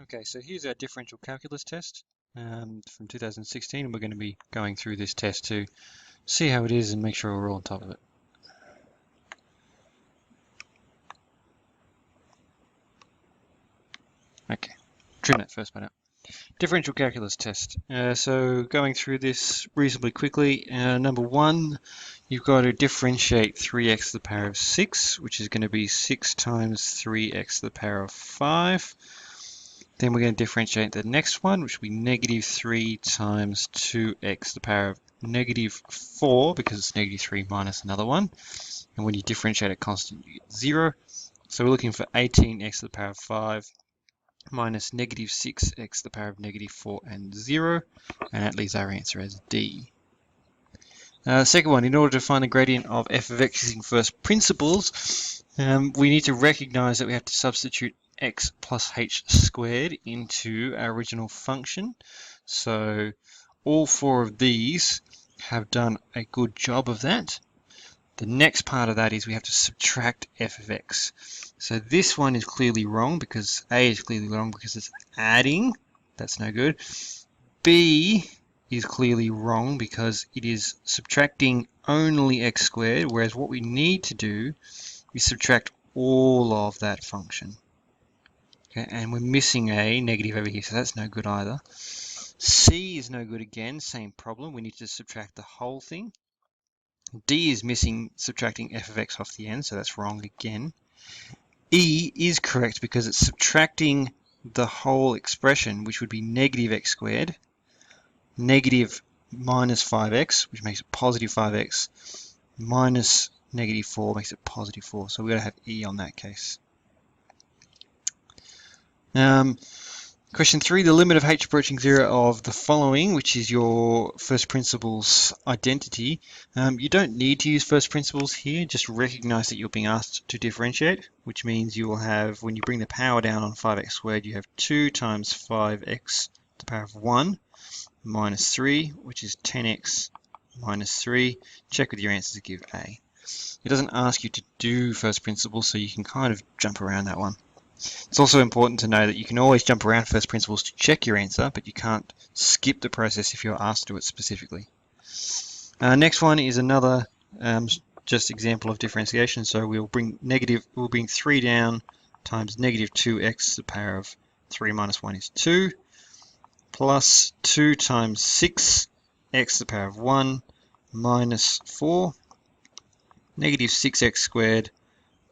Okay, so here's our differential calculus test from 2016, and we're going to be going through this test to see how it is and make sure we're all on top of it. Okay, trim that first part out. Differential calculus test. So going through this reasonably quickly, number one, you've got to differentiate 3x to the power of 6, which is going to be 6 times 3x to the power of 5. Then we're going to differentiate the next one, which will be negative 3 times 2x to the power of negative 4, because it's negative 3 minus another one. And when you differentiate a constant, you get 0. So we're looking for 18x to the power of 5 minus negative 6x to the power of negative 4 and 0. And that leaves our answer as D. Second one, in order to find the gradient of f of x using first principles, we need to recognize that we have to substitute x plus h squared into our original function. So all four of these have done a good job of that. The next part of that is we have to subtract f of x. So this one is clearly wrong because A is clearly wrong because it's adding. That's no good. B is clearly wrong because it is subtracting only x squared, whereas what we need to do is subtract all of that function. Okay, and we're missing a negative over here, so that's no good either. C is no good again, same problem. We need to subtract the whole thing. D is missing subtracting f of x off the end, so that's wrong again. E is correct because it's subtracting the whole expression, which would be negative x squared, negative minus 5x, which makes it positive 5x, minus negative 4 makes it positive 4. So we've got to have E on that case. Question 3, the limit of h approaching 0 of the following, which is your first principles identity. You don't need to use first principles here, just recognize that you're being asked to differentiate, which means you will have, when you bring the power down on 5x squared, you have 2 times 5x to the power of 1 minus 3, which is 10x minus 3. Check with your answers to give A. It doesn't ask you to do first principles, so you can kind of jump around that one. It's also important to know that you can always jump around first principles to check your answer, but you can't skip the process if you're asked to do it specifically. Next one is another just example of differentiation. So we'll bring 3 down times negative 2x to the power of 3 minus 1 is 2, plus 2 times 6x to the power of 1 minus 4, negative 6x squared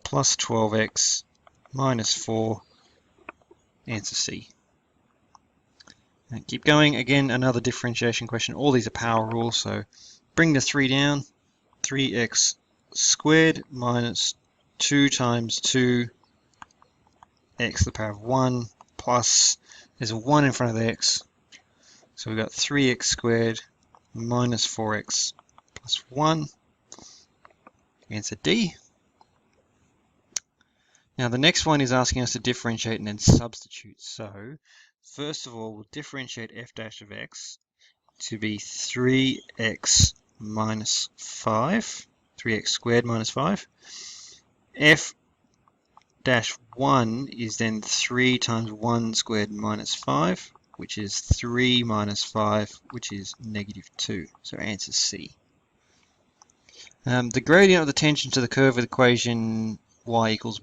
plus 12x minus 4, answer C. And keep going. Again, another differentiation question. All these are power rules, so bring the 3 down. 3x squared minus 2 times 2x to the power of 1 plus, there's a 1 in front of the x, so we've got 3x squared minus 4x plus 1, answer D. Now the next one is asking us to differentiate and then substitute. So first of all, we'll differentiate f dash of x to be 3x minus 5, 3x squared minus 5. F dash 1 is then 3 times 1 squared minus 5, which is 3 minus 5, which is negative 2. So answer C. The gradient of the tangent to the curve of the equation y equals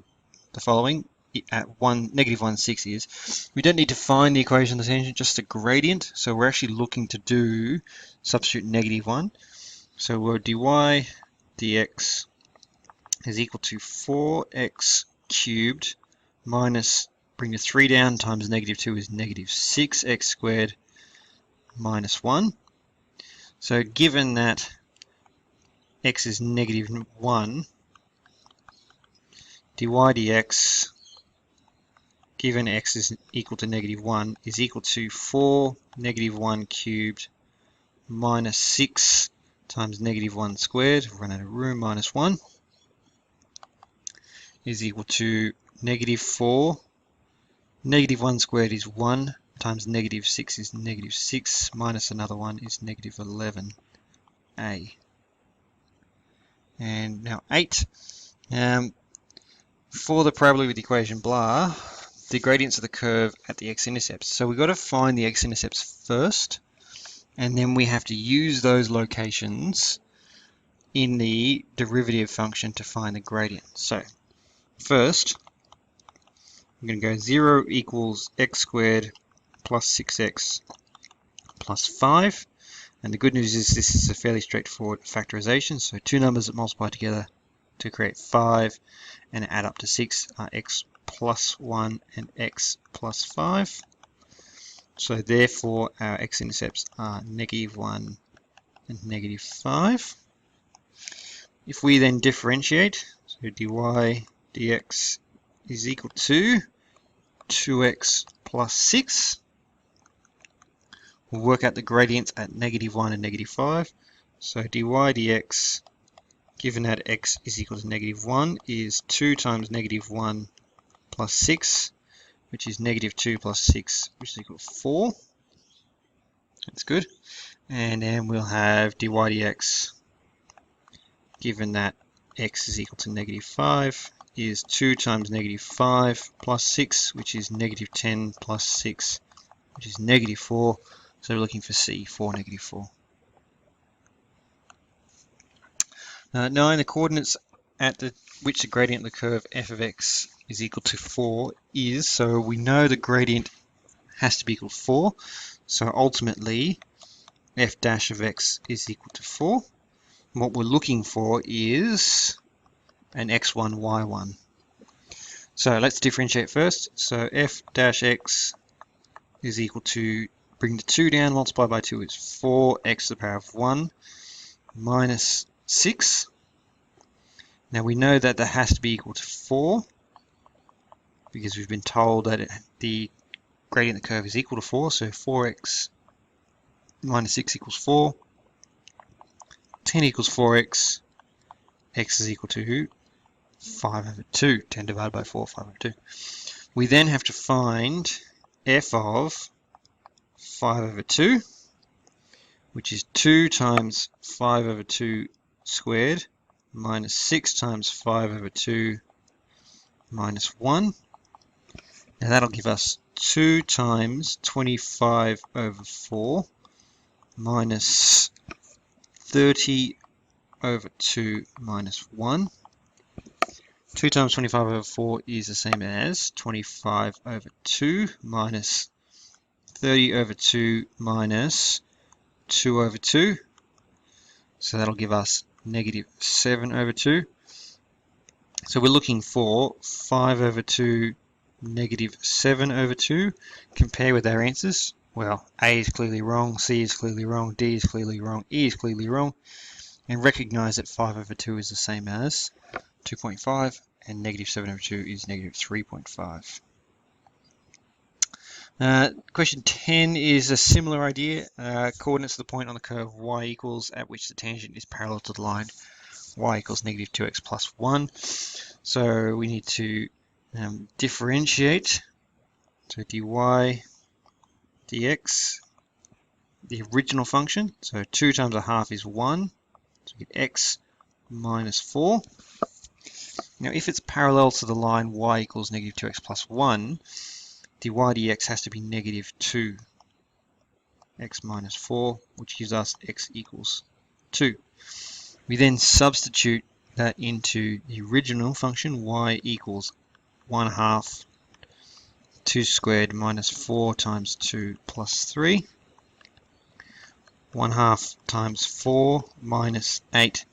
the following at negative 1, 6 is, we don't need to find the equation of the tangent, just a gradient. So we're actually looking to do substitute negative 1. So we're dy dx is equal to 4x cubed minus, bring the 3 down, times negative 2 is negative 6x squared minus 1. So given that x is negative 1, dy dx, given x is equal to negative 1, is equal to 4 negative 1 cubed minus 6 times negative 1 squared, run out of room, minus 1, is equal to negative 4. Negative 1 squared is 1, times negative 6 is negative 6, minus another 1 is negative 11a. And now 8. For the parabola with the equation blah, the gradients of the curve at the x-intercepts. So we've got to find the x-intercepts first, and then we have to use those locations in the derivative function to find the gradient. So first, I'm going to go 0 equals x squared plus 6x plus 5. And the good news is this is a fairly straightforward factorization. So two numbers that multiply together to create 5 and add up to 6 are x plus 1 and x plus 5. So therefore our x-intercepts are -1 and -5. If we then differentiate, so dy dx is equal to 2x plus 6. We'll work out the gradients at -1 and -5. So dy dx, given that x is equal to -1, is 2 times -1 plus 6, which is -2 plus 6, which is equal to 4. That's good. And then we'll have dy dx, given that x is equal to -5, is 2 times -5 plus 6, which is -10 plus 6, which is -4. So we're looking for C, 4, -4. Knowing the coordinates at which the gradient of the curve f of x is equal to 4 is, so we know the gradient has to be equal to 4. So ultimately, f dash of x is equal to 4. And what we're looking for is an x1, y1. So let's differentiate first. So f dash x is equal to, bring the 2 down, multiply by 2 is 4x to the power of 1 minus 6. Now we know that that has to be equal to 4 because we've been told that the gradient of the curve is equal to 4. So 4x minus 6 equals 4. 10 equals 4x. X is equal to 5 over 2. 10 divided by 4, 5 over 2. We then have to find f of 5 over 2, which is 2 times 5 over 2 squared minus 6 times 5 over 2 minus 1. Now that'll give us 2 times 25 over 4 minus 30 over 2 minus 1. 2 times 25 over 4 is the same as 25 over 2 minus 30 over 2 minus 2 over 2. So that'll give us -7 over 2. So we're looking for 5 over 2, -7 over 2. Compare with our answers. Well, A is clearly wrong, C is clearly wrong, D is clearly wrong, E is clearly wrong. And recognize that 5 over 2 is the same as 2.5 and -7 over 2 is -3.5. Question 10 is a similar idea. Coordinates of the point on the curve y equals at which the tangent is parallel to the line y equals -2x plus 1. So we need to differentiate. So dy dx, the original function. So 2 times a half is 1. So we get x minus 4. Now if it's parallel to the line y equals -2x plus 1, dy dx has to be -2 x minus 4, which gives us x equals 2. We then substitute that into the original function, y equals 1/2 2 squared minus 4 times 2 plus 3. 1/2 times 4 minus 8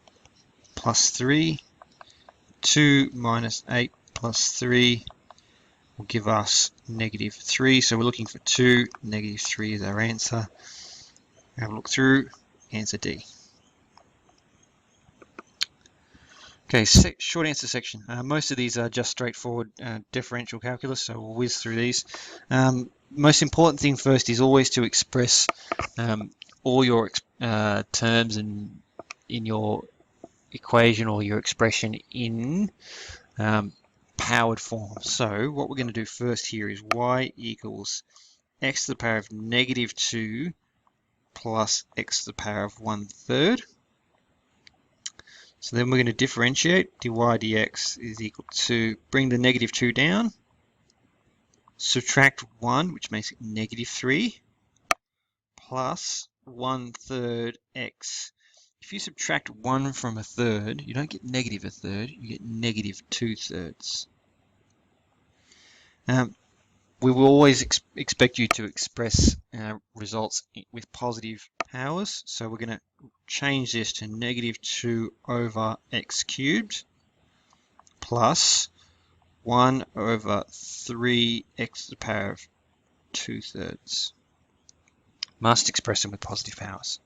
plus 3. 2 minus 8 plus 3 will give us -3. So we're looking for 2. -3 is our answer. Have a look through. Answer D. Okay, short answer section. Most of these are just straightforward differential calculus, so we'll whiz through these. Most important thing first is always to express all your terms in your equation or your expression in powered form. So what we're going to do first here is y equals x to the power of -2 plus x to the power of 1/3. So then we're going to differentiate. Dy dx is equal to, bring the -2 down, subtract 1, which makes it negative 3, plus 1/3 x. If you subtract 1 from a third, you don't get negative a third, you get negative 2/3. We will always expect you to express results with positive powers, so we're going to change this to negative 2 over x cubed plus 1 over 3x to the power of 2/3. Must express them with positive powers.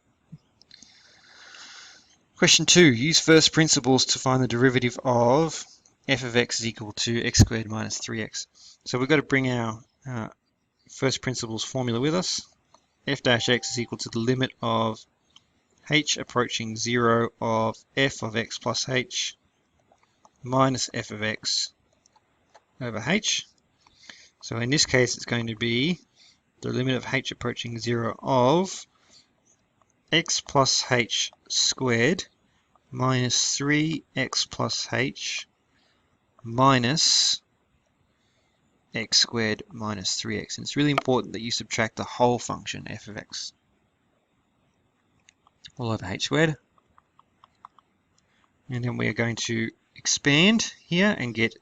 Question 2. Use first principles to find the derivative of f of x is equal to x squared minus 3x. So we've got to bring our first principles formula with us. F dash x is equal to the limit of h approaching 0 of f of x plus h minus f of x over h. So in this case, it's going to be the limit of h approaching 0 of x plus h squared minus 3x plus h minus x squared minus 3x. And it's really important that you subtract the whole function f of x all over h squared. And then we are going to expand here and get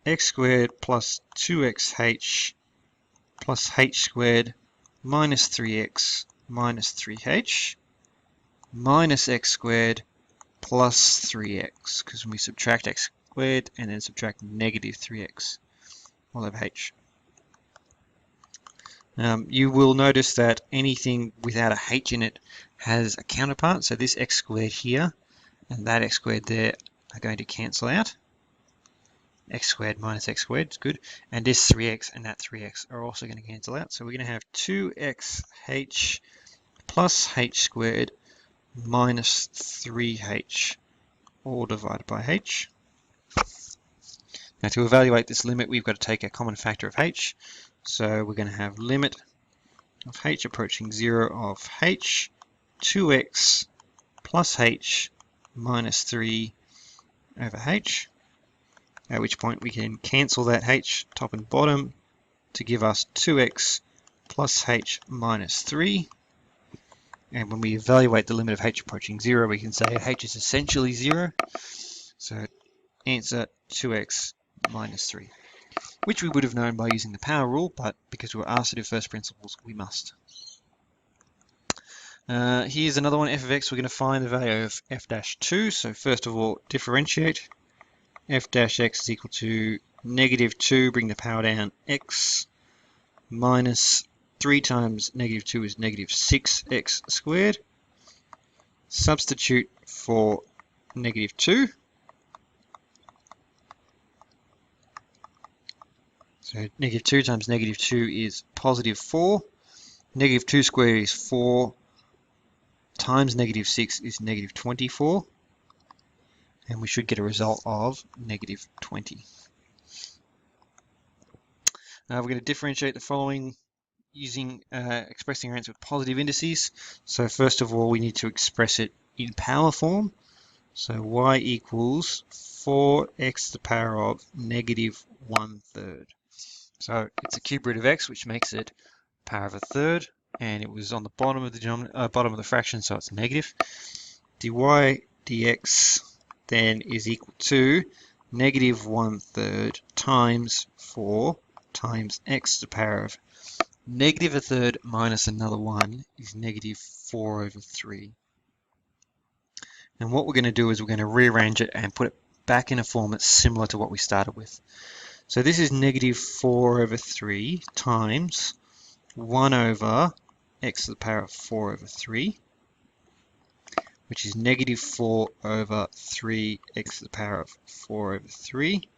x squared plus 2xh plus h squared minus 3x minus 3h minus x squared plus 3x, because when we subtract x squared and then subtract negative 3x all over h. You will notice that anything without a h in it has a counterpart, so this x squared here and that x squared there are going to cancel out. X squared minus x squared is good, and this 3x and that 3x are also going to cancel out, so we're going to have 2xh plus h squared minus 3h all divided by h. Now to evaluate this limit, we've got to take a common factor of h, so we're going to have limit of h approaching 0 of h 2x plus h minus 3 over h, at which point we can cancel that h top and bottom to give us 2x plus h minus 3. And when we evaluate the limit of h approaching 0, we can say h is essentially 0. So answer 2x minus 3, which we would have known by using the power rule, but because we were asked to do first principles, we must. Here's another one, f of x. We're going to find the value of f dash 2. So first of all, differentiate. F dash x is equal to negative 2, bring the power down, x minus 3 times negative 2 is negative 6x squared. Substitute for negative 2. So negative 2 times negative 2 is positive 4. Negative 2 squared is 4 times negative 6 is negative 24. And we should get a result of negative 20. We're going to differentiate the following using expressing our answer with positive indices. So first of all, we need to express it in power form. So y equals 4x to the power of negative 1/3. So it's a cube root of x, which makes it power of a third, and it was on the bottom of the bottom of the fraction, so it's negative. dy dx then is equal to negative 1/3 times 4 times x to the power of negative a third minus another 1 is negative 4 over 3. And what we're going to do is we're going to rearrange it and put it back in a form that's similar to what we started with. So this is negative 4 over 3 times 1 over x to the power of 4 over 3, which is negative 4 over 3x to the power of 4 over 3,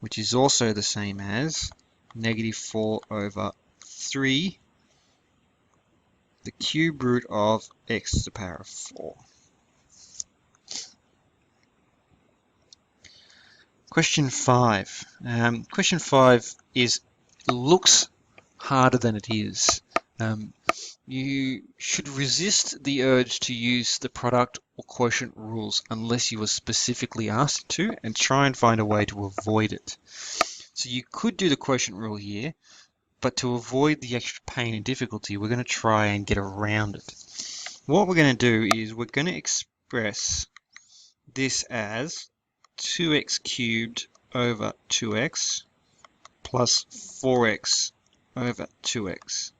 which is also the same as negative 4 over 3, the cube root of x to the power of 4. Question 5. Question 5 looks harder than it is. You should resist the urge to use the product or quotient rules unless you were specifically asked to, and try and find a way to avoid it. So you could do the quotient rule here, but to avoid the extra pain and difficulty, we're going to try and get around it. What we're going to do is we're going to express this as 2x cubed over 2x plus 4x over 2x.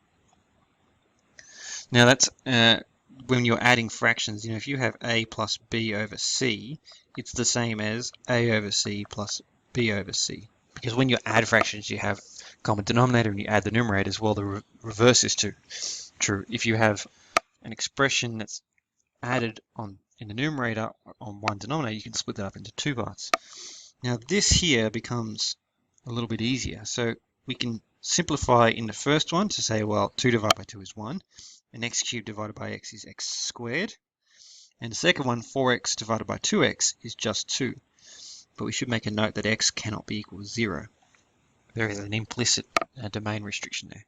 Now that's when you're adding fractions, if you have a plus b over c, it's the same as a over c plus b over c. Because when you add fractions, you have common denominator and you add the numerators. Well, the reverse is true. If you have an expression that's added in the numerator on one denominator, you can split that up into two parts. Now this here becomes a little bit easier. So we can simplify in the first one to say, well, 2 divided by 2 is 1, and x cubed divided by x is x squared. And the second one, 4x divided by 2x, is just 2. But we should make a note that x cannot be equal to 0. There is an implicit domain restriction there.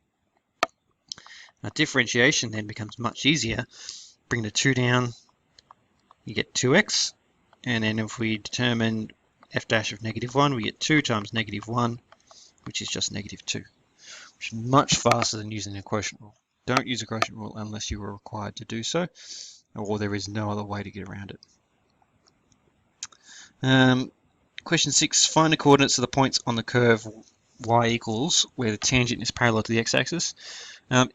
Now differentiation then becomes much easier. Bring the 2 down, you get 2x, and then if we determine f dash of negative 1, we get 2 times negative 1, which is just negative 2, which is much faster than using a quotient rule. Don't use a quotient rule unless you are required to do so, or there is no other way to get around it. Question 6, find the coordinates of the points on the curve y equals where the tangent is parallel to the x-axis.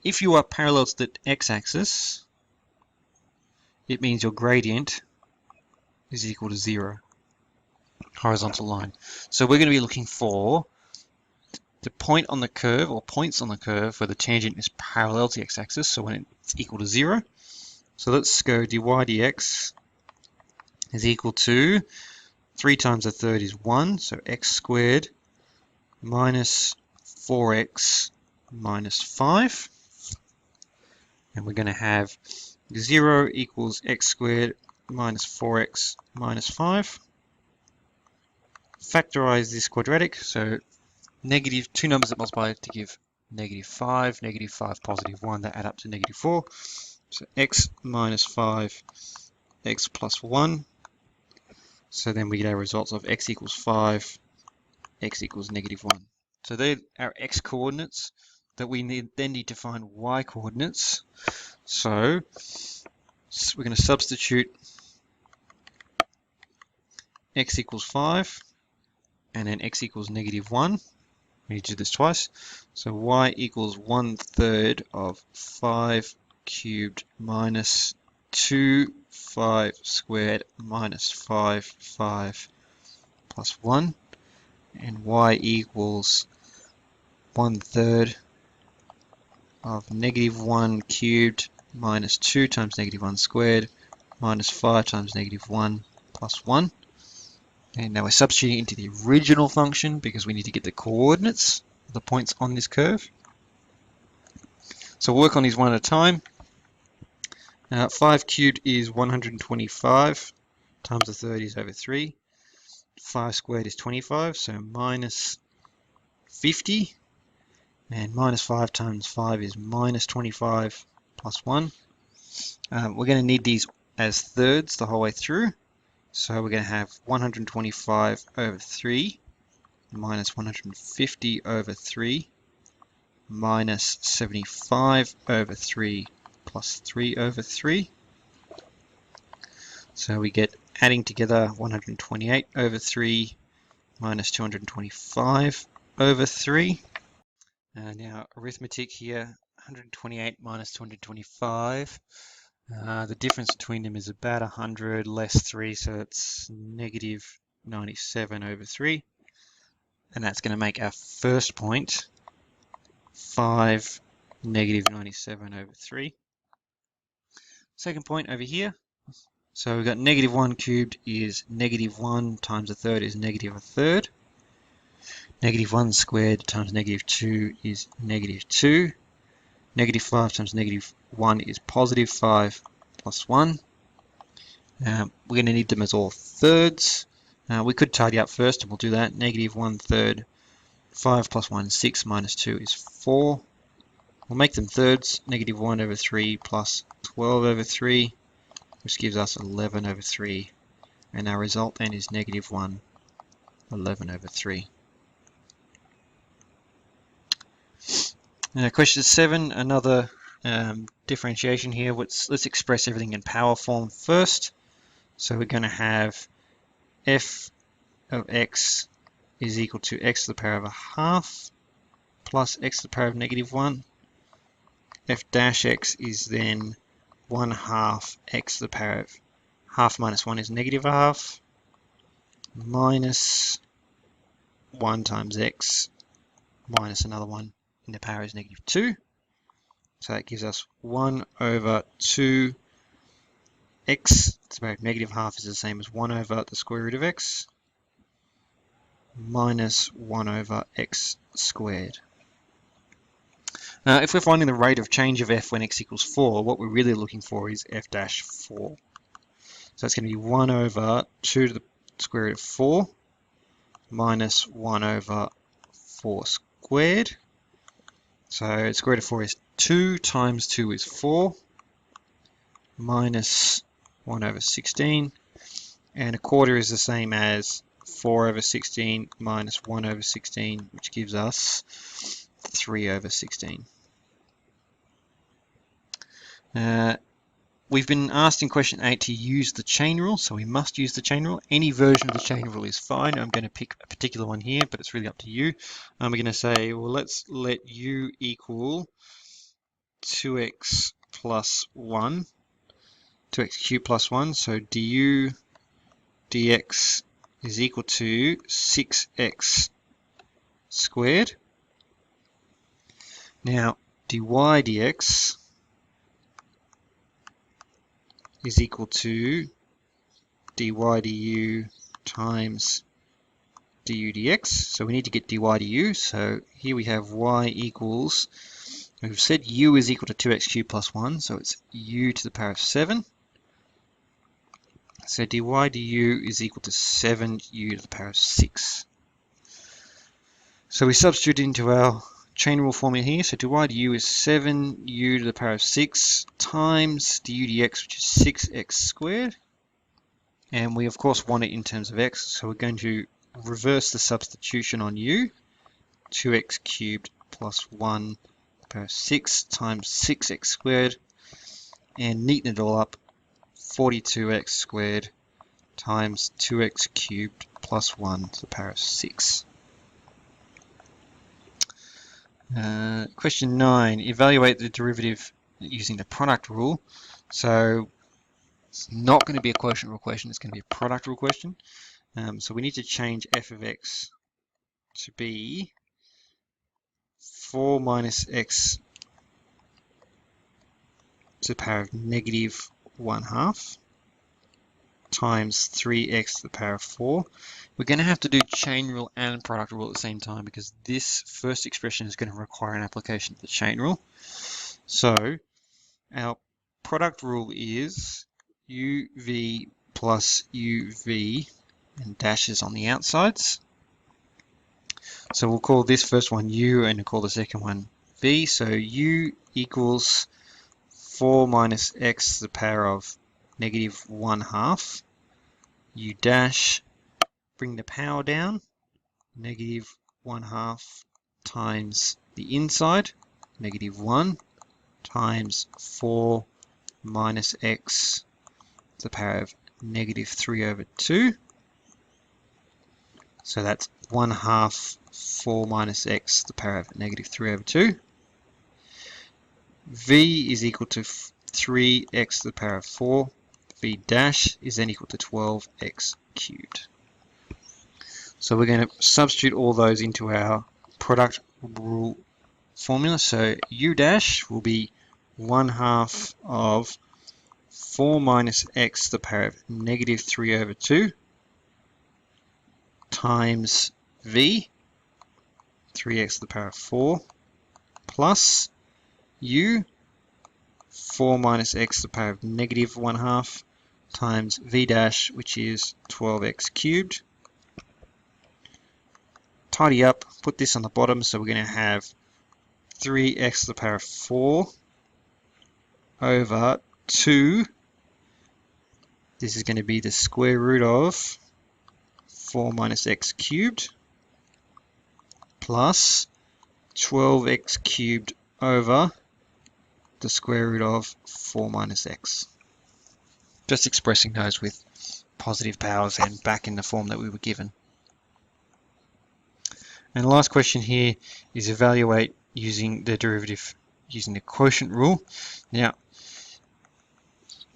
If you are parallel to the x-axis, it means your gradient is equal to 0, horizontal line. So we're going to be looking for the point on the curve, or points on the curve, where the tangent is parallel to the x-axis, so when it's equal to 0. So let's go dy dx is equal to 3 times a third is 1, so x squared minus 4x minus 5. And we're going to have 0 equals x squared minus 4x minus 5. Factorize this quadratic, so negative, two numbers that multiply to give negative 5, positive 1, that add up to negative 4. So x minus 5, x plus 1. So then we get our results of x equals 5, x equals negative 1. So they're our x coordinates that we then need to find y coordinates. So we're going to substitute x equals 5 and then x equals negative 1. We need to do this twice. So y equals 1/3 of 5 cubed minus 2 5 squared minus 5 plus 1. And y equals 1/3 of negative 1 cubed minus 2 times negative 1 squared minus 5 times negative 1 plus 1. And now we're substituting into the original function because we need to get the coordinates of the points on this curve. So we'll work on these one at a time. 5 cubed is 125 times a third is over 3. 5 squared is 25, so minus 50. And minus 5 times 5 is minus 25 plus 1. We're going to need these as thirds the whole way through. So we're going to have 125 over 3 minus 150 over 3 minus 75 over 3 plus 3 over 3. So we get, adding together, 128 over 3 minus 225 over 3. Now arithmetic here, 128 minus 225. The difference between them is about 100 less 3, so it's negative 97 over 3. And that's going to make our first point 5 negative 97 over 3. Second point over here. So we've got negative 1 cubed is negative 1 times a third is negative a third. Negative 1 squared times negative 2 is negative 2. Negative 5 times negative 1 is positive 5 plus 1. We're going to need them as all thirds. We could tidy up first, and we'll do that. Negative 1/3, 5 plus 1 is 6, minus 2 is 4. We'll make them thirds. Negative 1 over 3 plus 12 over 3, which gives us 11 over 3. And our result then is negative 1, 11 over 3. Question 7, another differentiation here. Let's express everything in power form first. So we're going to have f of x is equal to x to the power of a half plus x to the power of -1. F dash x is then 1/2 x to the power of half minus 1 is -1/2 minus 1 times x minus another 1 in the power is -2. So that gives us 1/2 x to the power of -1/2 is the same as 1/the square root of x minus 1/x squared. If we're finding the rate of change of f when x equals 4, what we're really looking for is f dash 4. So it's going to be 1/2 to the square root of 4 minus 1/4 squared. So square root of 4 is 2 times 2 is 4 minus 1/16, and a quarter is the same as 4/16 minus 1/16, which gives us 3/16. We've been asked in question 8 to use the chain rule, so we must use the chain rule. Any version of the chain rule is fine. I'm going to pick a particular one here, but it's really up to you. We're going to say, well, let's let u equal 2x plus 1, 2x cubed plus 1, so du dx is equal to 6x squared. Now, dy dx is equal to dy du times du dx. So we need to get dy du. So here we have y equals, we've said u is equal to 2x cubed plus 1, so it's u to the power of 7. So dy du is equal to 7u to the power of 6. So we substitute into our chain rule formula here. So dy du is 7u to the power of 6 times du dx, which is 6x squared. And we, of course, want it in terms of x. So we're going to reverse the substitution on u. 2x cubed plus 1 to the power of 6 times 6x squared. And neaten it all up. 42x squared times 2x cubed plus 1 to the power of 6. Question 9, evaluate the derivative using the product rule. So it's not going to be a quotient rule question, it's going to be a product rule question. So we need to change f of x to be 4 minus x to the power of -1/2 times 3x to the power of 4. We're going to have to do chain rule and product rule at the same time because this first expression is going to require an application of the chain rule. So our product rule is uv plus uv and dashes on the outsides. So we'll call this first one u and we'll call the second one v. So u equals 4 minus x to the power of -1/2. U dash, bring the power down, -1/2 times the inside, -1 times 4 minus x to the power of -3/2. So that's 1/2 4 minus x to the power of -3/2. V is equal to 3x to the power of 4. V dash is then equal to 12x cubed. So we're going to substitute all those into our product rule formula. So u dash will be 1/2 of 4 minus x to the power of -3/2 times v, 3x to the power of 4, plus u, 4 minus x to the power of -1/2 times v dash, which is 12x cubed. Tidy up, put this on the bottom, so we're going to have 3x to the power of 4 over 2. This is going to be the square root of 4 minus x cubed plus 12x cubed over the square root of 4 minus x. Just expressing those with positive powers and back in the form that we were given. And the last question here is evaluate using the derivative using the quotient rule. Now,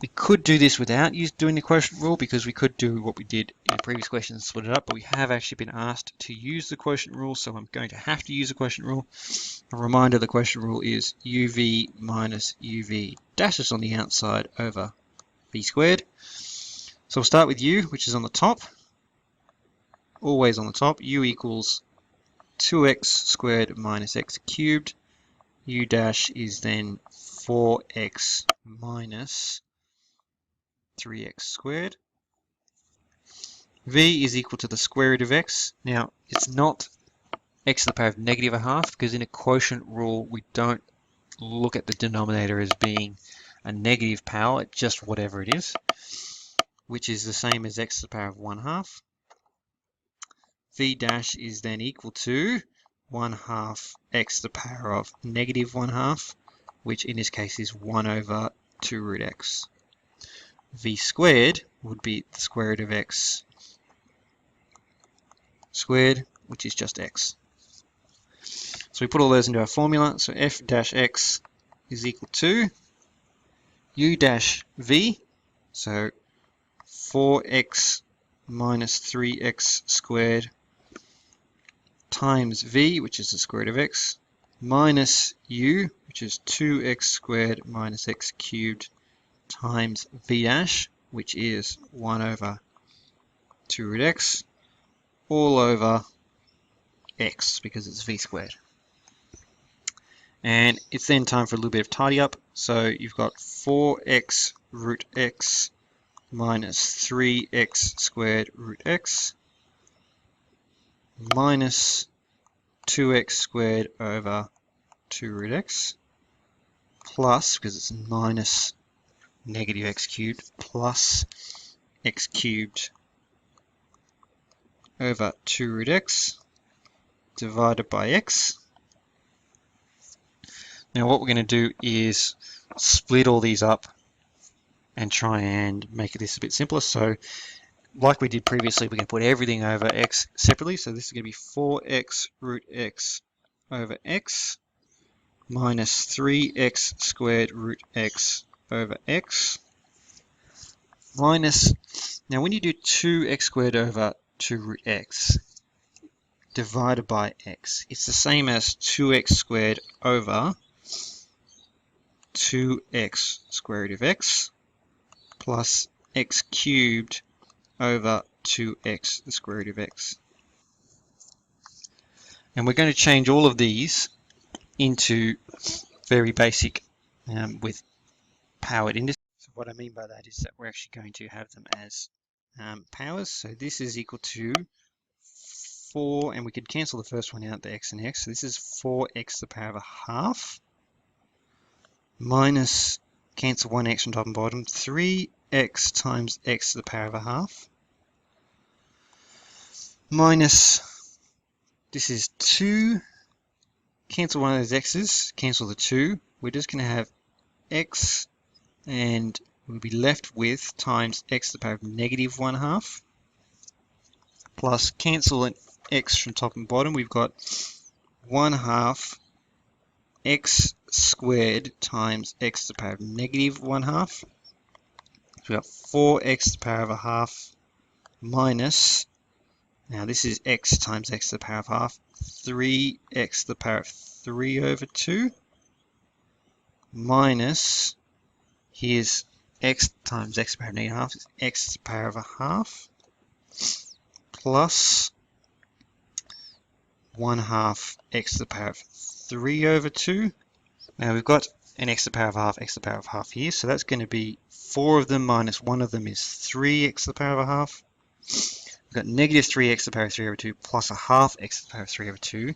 we could do this without doing the quotient rule because we could do what we did in the previous question and split it up, but we have actually been asked to use the quotient rule, so I'm going to have to use the quotient rule. A reminder, the quotient rule is uv minus uv dashes on the outside over v squared. So we'll start with u, which is on the top, always on the top. U equals 2x squared minus x cubed. U dash is then 4x minus 3x squared. V is equal to the square root of x. Now, it's not x to the power of negative a half, because in a quotient rule, we don't look at the denominator as being a negative power, just whatever it is, which is the same as x to the power of 1/2. V dash is then equal to 1/2 x to the power of negative 1/2, which in this case is 1 over 2 root x. V squared would be the square root of x squared, which is just x. So we put all those into our formula. So f dash x is equal to u dash v, so 4x minus 3x squared times v, which is the square root of x, minus u, which is 2x squared minus x cubed times v dash, which is 1 over 2 root x, all over x, because it's v squared. And it's then time for a little bit of tidy up. So you've got 4x root x minus 3x squared root x minus 2x squared over 2 root x plus, because it's minus negative x cubed, plus x cubed over 2 root x divided by x. Now what we're going to do is split all these up and try and make this a bit simpler. So like we did previously, we're going to put everything over x separately. So this is going to be 4x root x over x minus 3x squared root x over x minus, now when you do 2x squared over 2 root x divided by x, it's the same as 2x squared over 2x square root of x plus x cubed over 2x the square root of x. And we're going to change all of these into very basic with powered indices. So what I mean by that is that we're actually going to have them as powers. So this is equal to 4, and we could cancel the first one out, the x and x. So this is 4x to the power of a half minus, cancel one x from top and bottom, 3x times x to the power of a half minus, this is 2, cancel one of those x's, cancel the 2, we're just going to have x, and we'll be left with times x to the power of negative 1/2 plus, cancel an x from top and bottom, we've got 1/2 x squared times x to the power of negative 1/2. So we've got 4x to the power of a half minus, now this is x times x to the power of half, 3x to the power of 3 over 2 minus, here's x times x to the power of negative half, is x to the power of a half plus 1/2 x to the power of 3 over 2. Now we've got an x to the power of half, x to the power of half here, so that's going to be 4 of them minus 1 of them is 3x to the power of a half. We've got negative 3x to the power of 3 over 2 plus a half x to the power of 3 over 2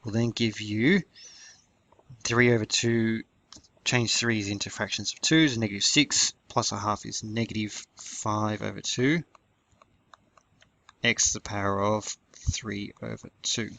will then give you 3 over 2, change 3's into fractions of 2 is negative 6 plus a half is negative 5 over 2 x to the power of 3 over 2.